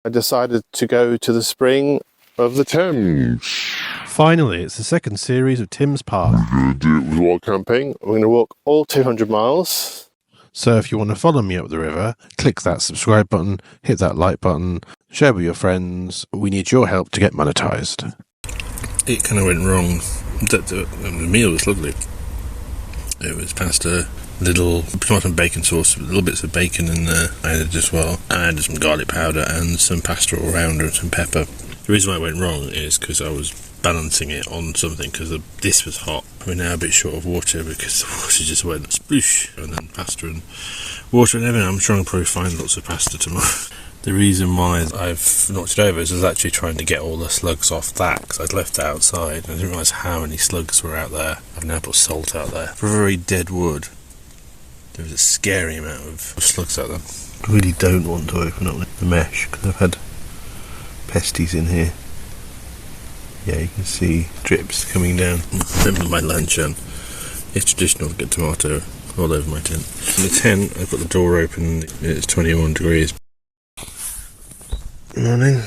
I decided to go to the spring of the Thames. Finally, it's the second series of Thames Path. We're going to do it with walk camping. We're going to walk all 200 miles. So if you want to follow me up the river, click that subscribe button, hit that like button, share with your friends. We need your help to get monetized. It kind of went wrong. The meal was lovely. It was pasta, little tomato and bacon sauce, little bits of bacon in there added as well. I added some garlic powder and some pasta all round and some pepper. The reason why it went wrong is because I was balancing it on something because this was hot. We're now a bit short of water because the water just went sploosh, and then pasta and water and everything. I'm sure I'll probably find lots of pasta tomorrow. The reason why I've knocked it over is I was actually trying to get all the slugs off that because I'd left it outside and I didn't realise how many slugs were out there. I've now put salt out there. For very dead wood, there was a scary amount of slugs out there. I really don't want to open up the mesh because I've had pesties in here. Yeah, you can see drips coming down. Remember my lantern. It's traditional to get tomato all over my tent. In the tent, I've got the door open. It's 21 degrees. Morning.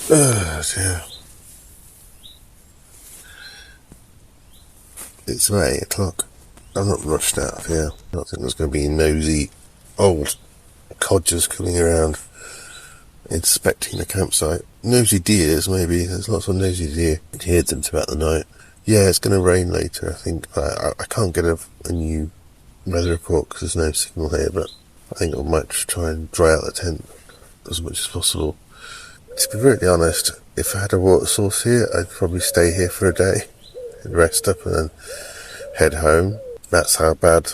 Oh dear. It's about 8 o'clock. I'm not rushed out of here. I don't think there's going to be nosy old codgers coming around inspecting the campsite. Nosy deers, maybe. There's lots of nosy deer. I heard them throughout the night. Yeah, it's going to rain later, I think. I can't get a new weather report because there's no signal here, but I think I might just try and dry out the tent as much as possible. To be really honest, if I had a water source here, I'd probably stay here for a day and rest up and then head home. That's how bad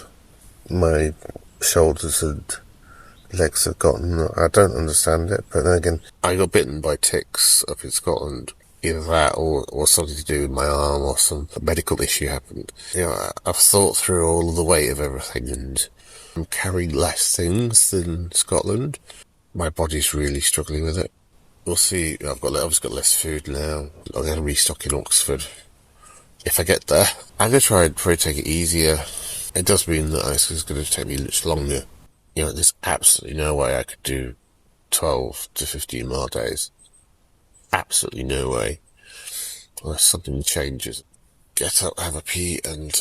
my shoulders and legs have gotten. I don't understand it, but then again, I got bitten by ticks up in Scotland. Either that or something to do with my arm or some medical issue happened. You know, I've thought through all of the weight of everything and I'm carrying less things than Scotland. My body's really struggling with it. We'll see. I've obviously got less food now. I'm going to restock in Oxford. If I get there, I'm going to try and probably take it easier. It does mean that it's going to take me much longer. You know, there's absolutely no way I could do 12 to 15 mile days. Absolutely no way. Unless something changes. Get up, have a pee, and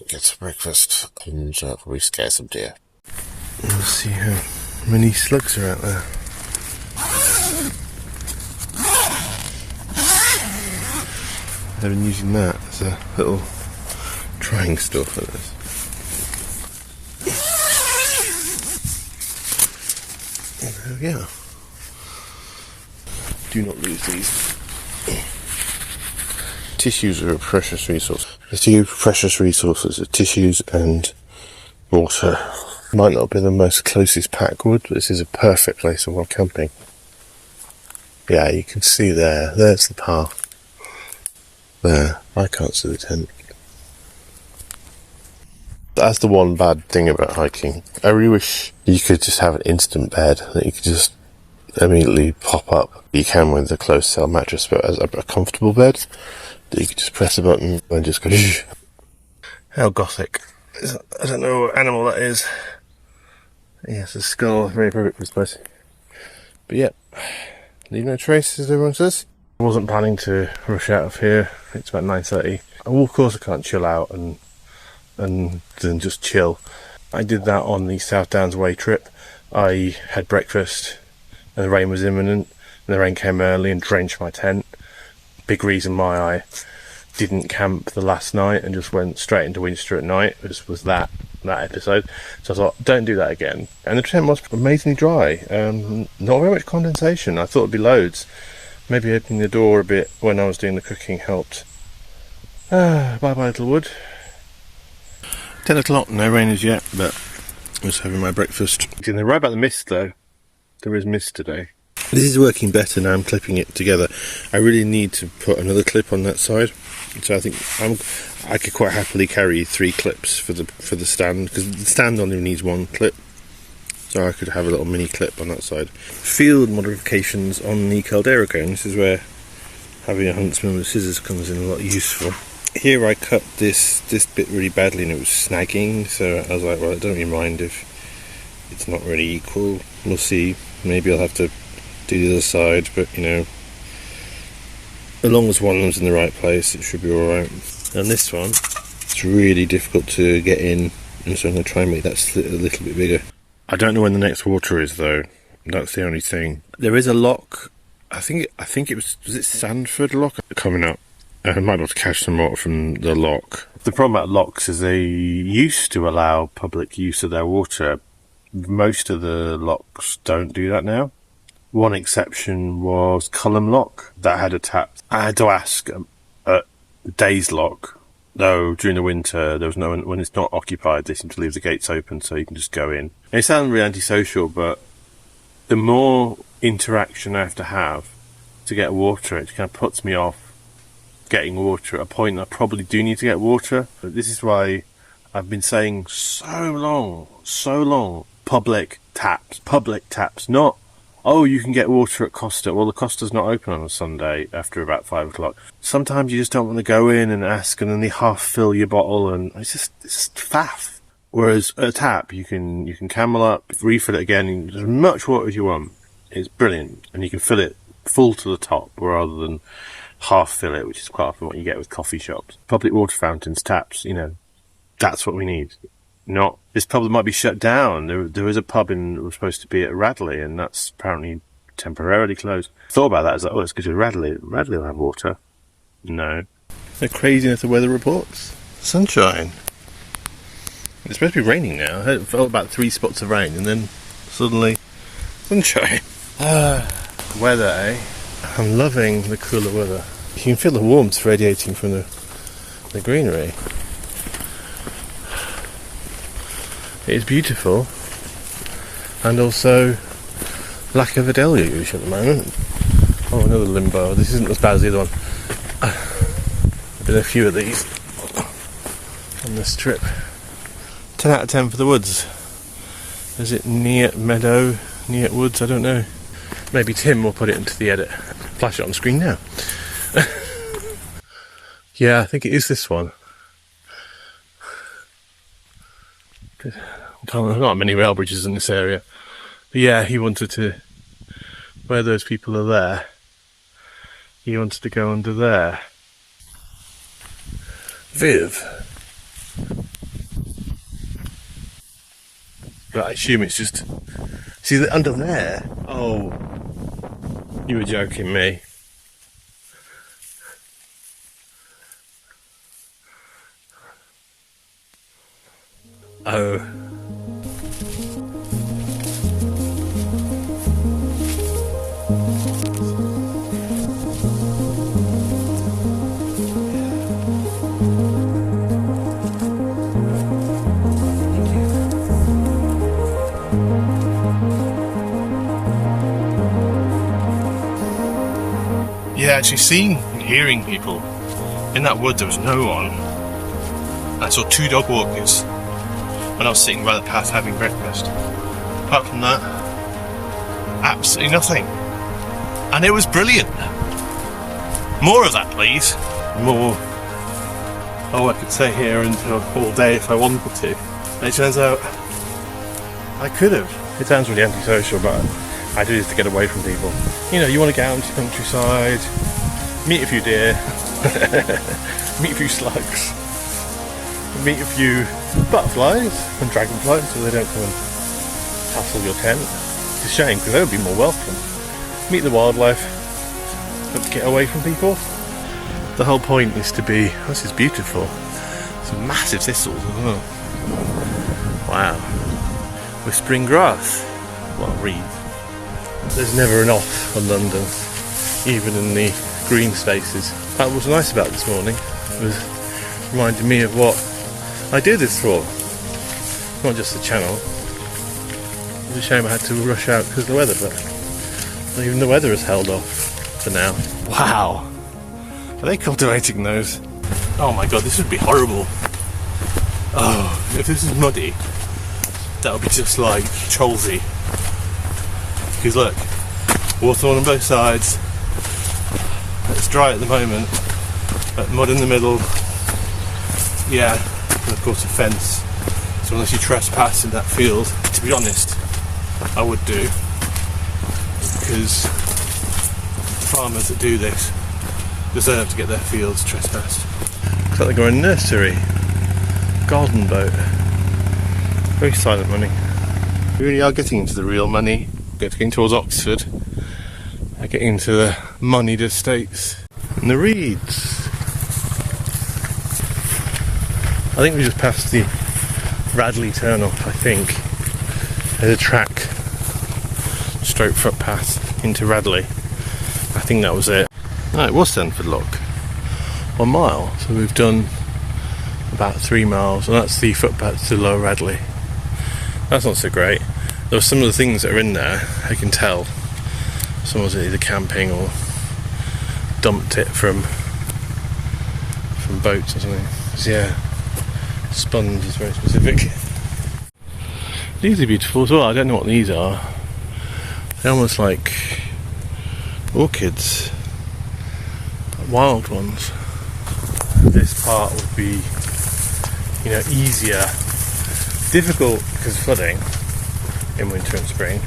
get some breakfast, and probably scare some deer. Let's see how many slugs are out there. I've been using that as a little trying stuff for this. There we go. Do not lose these. Tissues are a precious resource. There's two precious resources of tissues and water. Might not be the most closest pack wood, but this is a perfect place while camping. Yeah, you can see there's the path. There, I can't see the tent. That's the one bad thing about hiking. I really wish you could just have an instant bed that you could just immediately pop up. You can with the closed cell mattress, but as a comfortable bed that you could just press a button and just go. How gothic. I don't know what animal that is. Yes, a skull, very perfect for spicy. But yeah, leave no trace, as everyone says. I wasn't planning to rush out of here. It's about 9:30. Of course I can't chill out and then just chill. I did that on the South Downs Way trip. I had breakfast and the rain was imminent, and the rain came early and drenched my tent. Big reason why I didn't camp the last night and just went straight into Winchester at night was that episode. So I thought, don't do that again. And the tent was amazingly dry. Not very much condensation. I thought it'd be loads. Maybe opening the door a bit when I was doing the cooking helped. Bye bye little wood. 10 o'clock, no rain as yet, but I was having my breakfast. Right about the mist though. There is mist today. This is working better now. I'm clipping it together. I really need to put another clip on that side. So I think I could quite happily carry 3 clips for the stand, because the stand only needs 1 clip. So I could have a little mini clip on that side. Field modifications on the Caldera cone. This is where having a huntsman with scissors comes in a lot useful. Here I cut this bit really badly and it was snagging, so I was like, well, I don't really mind if it's not really equal. We'll see. Maybe I'll have to do the other side, but you know, as long as one of them's in the right place, it should be alright. And this one, it's really difficult to get in, and so I'm going to try and make that slit a little bit bigger. I don't know when the next water is though. That's the only thing. There is a lock. I think it was it Sandford Lock coming up. I might be able to catch some water from the lock. The problem about locks is they used to allow public use of their water. Most of the locks don't do that now. One exception was Culham Lock, that had a tap. I had to ask at Days Lock, though during the winter there was no one, when it's not occupied, they seem to leave the gates open so you can just go in. It sounds really antisocial, but the more interaction I have to get water, it kind of puts me off getting water at a point I probably do need to get water. But this is why I've been saying so long, public taps, not, oh, you can get water at Costa. Well, the Costa's not open on a Sunday after about 5 o'clock. Sometimes you just don't want to go in and ask, and then they half fill your bottle, and it's just faff. Whereas at a tap, you can camel up, refill it again, as much water as you want. It's brilliant, and you can fill it full to the top rather than half fill it, which is quite often what you get with coffee shops. Public water fountains, taps, you know, that's what we need. Not, this pub might be shut down. There was a pub that was supposed to be at Radley, and that's apparently temporarily closed. Thought about that, I was like, oh, let's go to Radley. Radley will have water. No. The craziness of weather reports. Sunshine. It's supposed to be raining now. I felt about 3 spots of rain, and then suddenly sunshine. Weather, eh? I'm loving the cooler weather. You can feel the warmth radiating from the greenery. It is beautiful, and also lack of a deluge at the moment. Oh, another limbo. This isn't as bad as the other one. There's been a few of these on this trip. 10 out of 10 for the woods. Is it near meadow, near woods? I don't know. Maybe Tim will put it into the edit. Flash it on screen now. Yeah, I think it is this one. There's not many rail bridges in this area. But yeah, he wanted to, where those people are there, he wanted to go under there. Viv. But I assume it's just, see that under there? Oh, you were joking me. Oh. Yeah, actually seeing and hearing people. In that wood there was no one. I saw 2 dog walkers when I was sitting by the path having breakfast. Apart from that, absolutely nothing. And it was brilliant. More of that, please. More. Oh, I could stay here until all day if I wanted to. And it turns out I could have. It sounds really antisocial, but I do this to get away from people. You know, you want to get out into the countryside, meet a few deer, meet a few slugs, meet a few butterflies and dragonflies so they don't come and hassle your tent. It's a shame because they would be more welcome. Meet the wildlife, but to get away from people. The whole point is to be, this is beautiful, some massive thistles as well. Wow. Whispering grass, well, reed. There's never enough on London, even in the green spaces. That was nice about this morning. It was reminding me of what I do this for. Not just the channel. It's a shame I had to rush out because of the weather, but even the weather has held off for now. Wow! Are they cultivating those? Oh my god, this would be horrible. Oh, if this is muddy, that would be just like Cholsey. Because look, water on both sides. It's dry at the moment, but mud in the middle. Yeah, and of course a fence. So unless you trespass in that field, to be honest, I would do, because farmers that do this deserve to get their fields trespassed. Looks like they go in a nursery, garden boat. Very silent money. We really are getting into the real money. Getting towards Oxford. Getting into the moneyed estates. And the reeds. I think we just passed the Radley turn-off, I think. There's a track, stroke footpath into Radley. I think that was it. No, it was Sandford Lock. 1 mile. So we've done about 3 miles, and that's the footpath to Lower Radley. That's not so great. There were some of the things that are in there, I can tell. Someone was either camping or dumped it from boats or something. 'Cause, yeah, sponge is very specific. These are beautiful as well. I don't know what these are. They're almost like orchids, wild ones. This part would be, easier. Difficult because of flooding in winter and spring,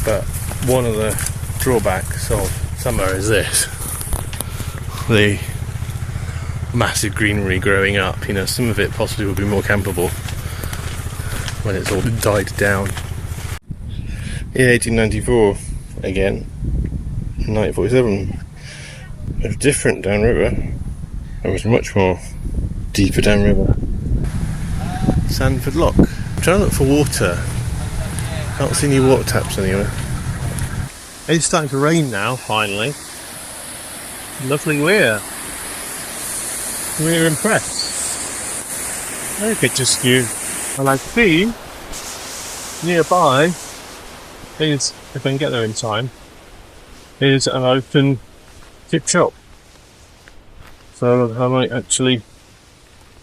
but one of the drawbacks of summer is this: the massive greenery growing up. Some of it possibly will be more campable when it's all died down. Yeah, 1894 again, 1947. It was different downriver. It was much more deeper downriver. Sandford Lock. I'm trying to look for water. Can't see any water taps anywhere. It's starting to rain now, finally. Lovely weir. We're impressed. Look at just you. And I see nearby is, if I can get there in time, is an open tip shop. So I might actually,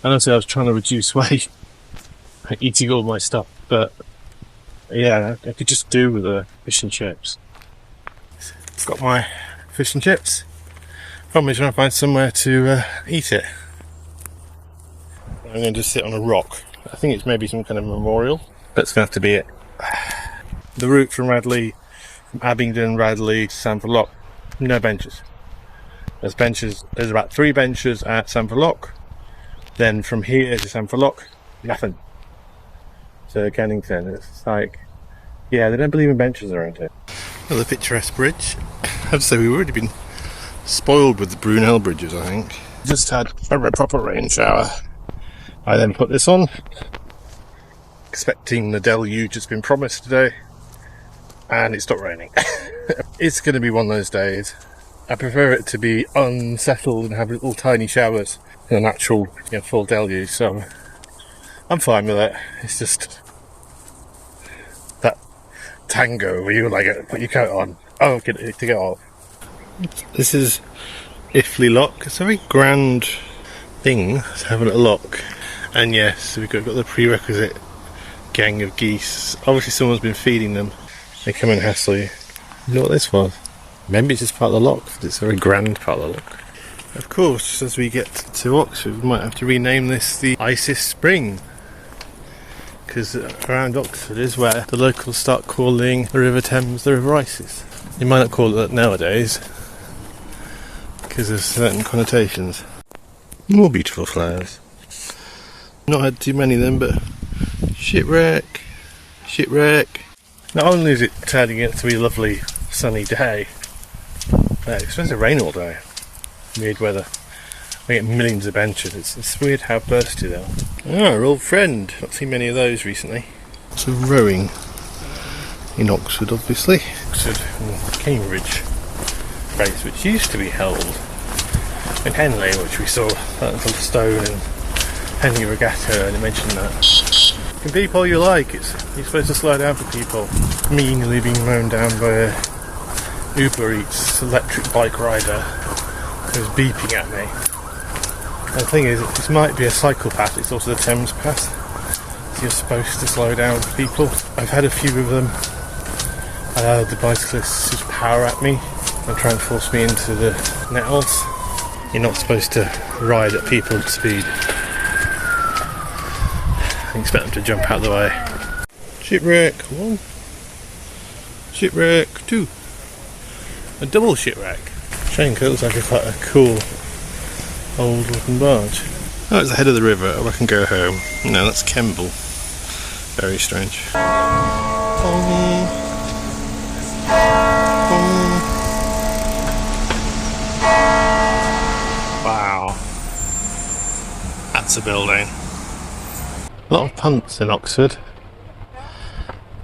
honestly I was trying to reduce weight eating all my stuff, but yeah, I could just do with a fish and chips. I've got my fish and chips. Probably trying to find somewhere to eat it. I'm going to just sit on a rock. I think it's maybe some kind of memorial. That's going to have to be it. The route from Radley, from Abingdon, Radley to Sandford Lock, no benches. There's about 3 benches at Sandford Lock. Then from here to Sandford Lock, nothing. To Kennington, it's like, yeah, they don't believe in benches around here. Another picturesque bridge. I have to say, we've already been spoiled with the Brunel bridges, I think. Just had a proper rain shower. I then put this on, expecting the deluge has been promised today, and it stopped raining. It's going to be one of those days. I prefer it to be unsettled and have little tiny showers than an actual full deluge, so I'm fine with it. It's just that tango where you put your coat on, to get off. This is Iffley Lock. It's a very grand thing to have a little lock. And yes, we've got the prerequisite gang of geese. Obviously someone's been feeding them. They come and hassle you. You know what this was? Maybe it's just part of the lock. It's a very grand part of the lock. Of course, as we get to Oxford, we might have to rename this the Isis Spring. Because around Oxford is where the locals start calling the River Thames the River Isis. You might not call it that nowadays, because there's certain connotations. More beautiful flowers. Not had too many of them, but shipwreck. Not only is it turning out to be a lovely sunny day, it's supposed to rain all day. Weird weather. We get millions of benches. It's weird how bursty they are. Our old friend. Not seen many of those recently. So rowing in Oxford, obviously. Oxford and Cambridge race, which used to be held in Henley, which we saw that little stone and Henley Regatta, and it mentioned that. You can beep all you like. You're supposed to slow down for people. Meanly being mown down by a Uber Eats electric bike rider who's beeping at me. And the thing is, this might be a cycle path. It's also the Thames Path. So you're supposed to slow down for people. I've had a few of them. The bicyclists just power at me and try and force me into the nettles. You're not supposed to ride at people at speed. I expect them to jump out of the way. Shipwreck, come on. Shipwreck 2. A double shipwreck. Shame, 'cause it looks like quite a cool old looking barge. Oh, it's the head of the river. Oh, I can go home. No, that's Kemble. Very strange. Wow. That's a building. A lot of punts in Oxford.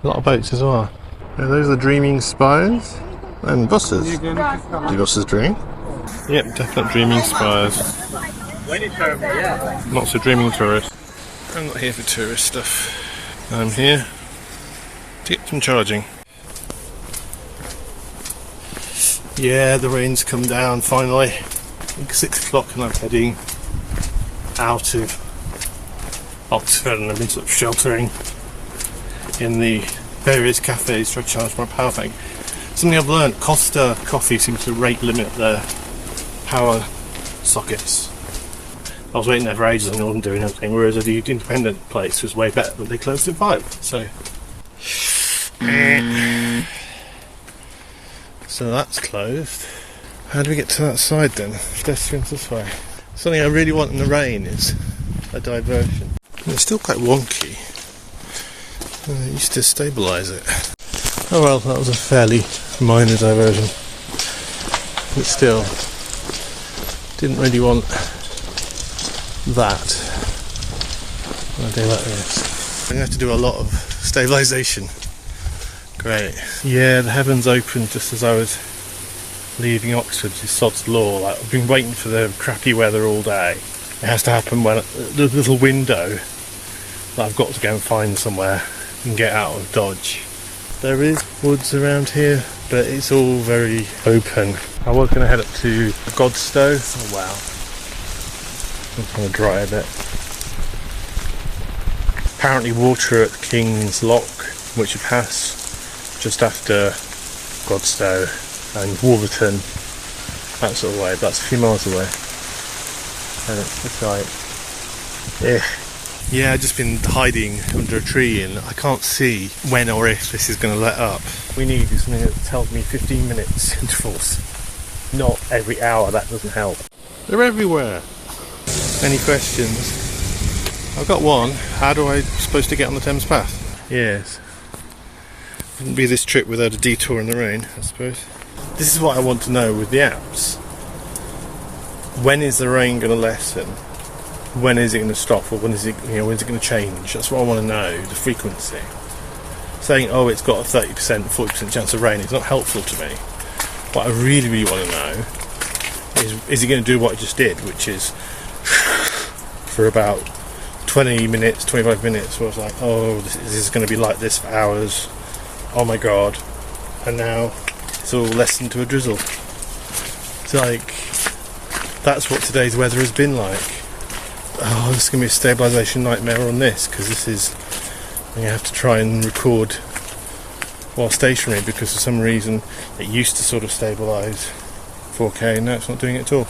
A lot of boats as well. Yeah, those are the Dreaming Spires and buses. Do buses dream? Yep, definite Dreaming Spires. Lots of dreaming tourists. I'm not here for tourist stuff. I'm here to get some charging. Yeah, the rain's come down finally. It's 6 o'clock and I'm heading out of Oxford, and I've been sort of sheltering in the various cafes to charge my power bank. Something I've learned, Costa Coffee seems to rate limit their power sockets. I was waiting there for ages and I wasn't doing anything, whereas the independent place was way better, but they closed at 5. So that's closed. How do we get to that side then? Pedestrians this way. Something I really want in the rain is a diversion. And it's still quite wonky. I used to stabilise it. Oh well, that was a fairly minor diversion. But still, didn't really want that on a day like this. I'm going to have to do a lot of stabilisation. Great. Yeah, the heavens opened just as I was leaving Oxford. It's sod's law. Like, I've been waiting for the crappy weather all day. It has to happen when the little window that I've got to go and find somewhere and get out of Dodge. There is woods around here, but it's all very open. I was going to head up to Godstow. Oh wow. I'm going to dry a bit. Apparently water at King's Lock, which you pass just after Godstow and Wolverton, that sort of way, but that's a few miles away. And it's like, yeah, I've just been hiding under a tree and I can't see when or if this is going to let up. We need something that tells me 15 minutes intervals, not every hour. That doesn't help. They're everywhere. Any questions? I've got one. How do I supposed to get on the Thames Path? Yes. Wouldn't be this trip without a detour in the rain, I suppose. This is what I want to know with the apps. When is the rain going to lessen? When is it going to stop? Or when is it going to change? That's what I want to know, the frequency. Saying, oh, it's got a 30%, 40% chance of rain is not helpful to me. What I really, really want to know is it going to do what it just did, which is for about 20 minutes, 25 minutes, where I was like, oh, this is going to be like this for hours. Oh my god. And now it's all lessened to a drizzle. It's like, that's what today's weather has been like. Oh, this is going to be a stabilisation nightmare on this, because this is, I'm going to have to try and record while stationary, because for some reason it used to sort of stabilise 4K and now it's not doing it at all.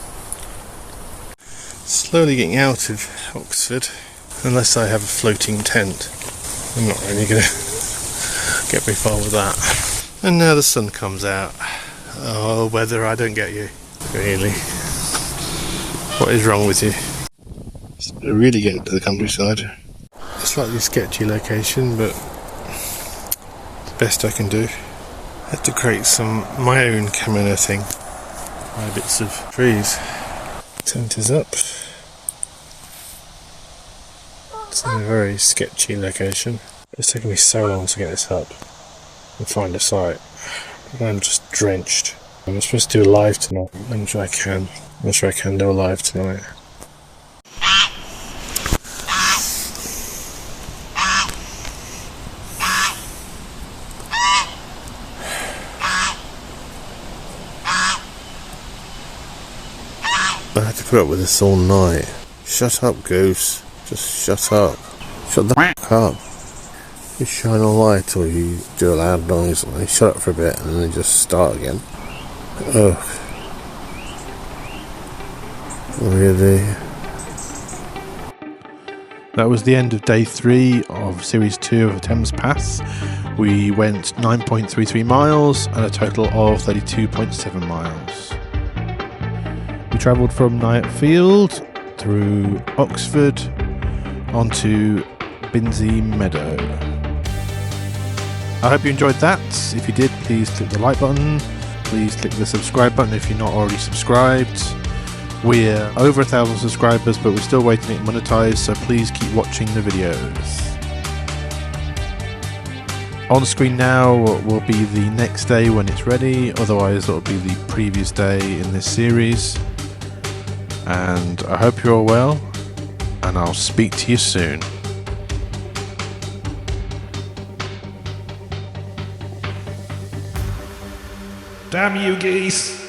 Slowly getting out of Oxford, unless I have a floating tent. I'm not really going to get very far with that. And now the sun comes out. Oh, weather, I don't get you. Really. What is wrong with you? Really get to the countryside. Slightly sketchy location, but the best I can do. I had to create my own camera netting by bits of trees. Tent is up. It's in a very sketchy location. It's taken me so long to get this up and find a site. I'm just drenched. I'm supposed to do a live tonight. I'm sure I can. I'm sure I can do a live tonight. I had to put up with this all night. Shut up, Goose. Just shut up. Shut the f*** up. You shine a light or you do a loud noise and then shut up for a bit and then just start again. Ugh. Really? That was the end of day 3 of series 2 of Thames Path. We went 9.33 miles and a total of 32.7 miles. We travelled from Nightfield through Oxford onto Binsey Meadow. I hope you enjoyed that. If you did, please click the like button. Please click the subscribe button if you're not already subscribed. We're over 1,000 subscribers, but we're still waiting to get monetized, so please keep watching the videos. On screen now will be the next day when it's ready, otherwise it'll be the previous day in this series. And I hope you're all well, and I'll speak to you soon. Damn you geese!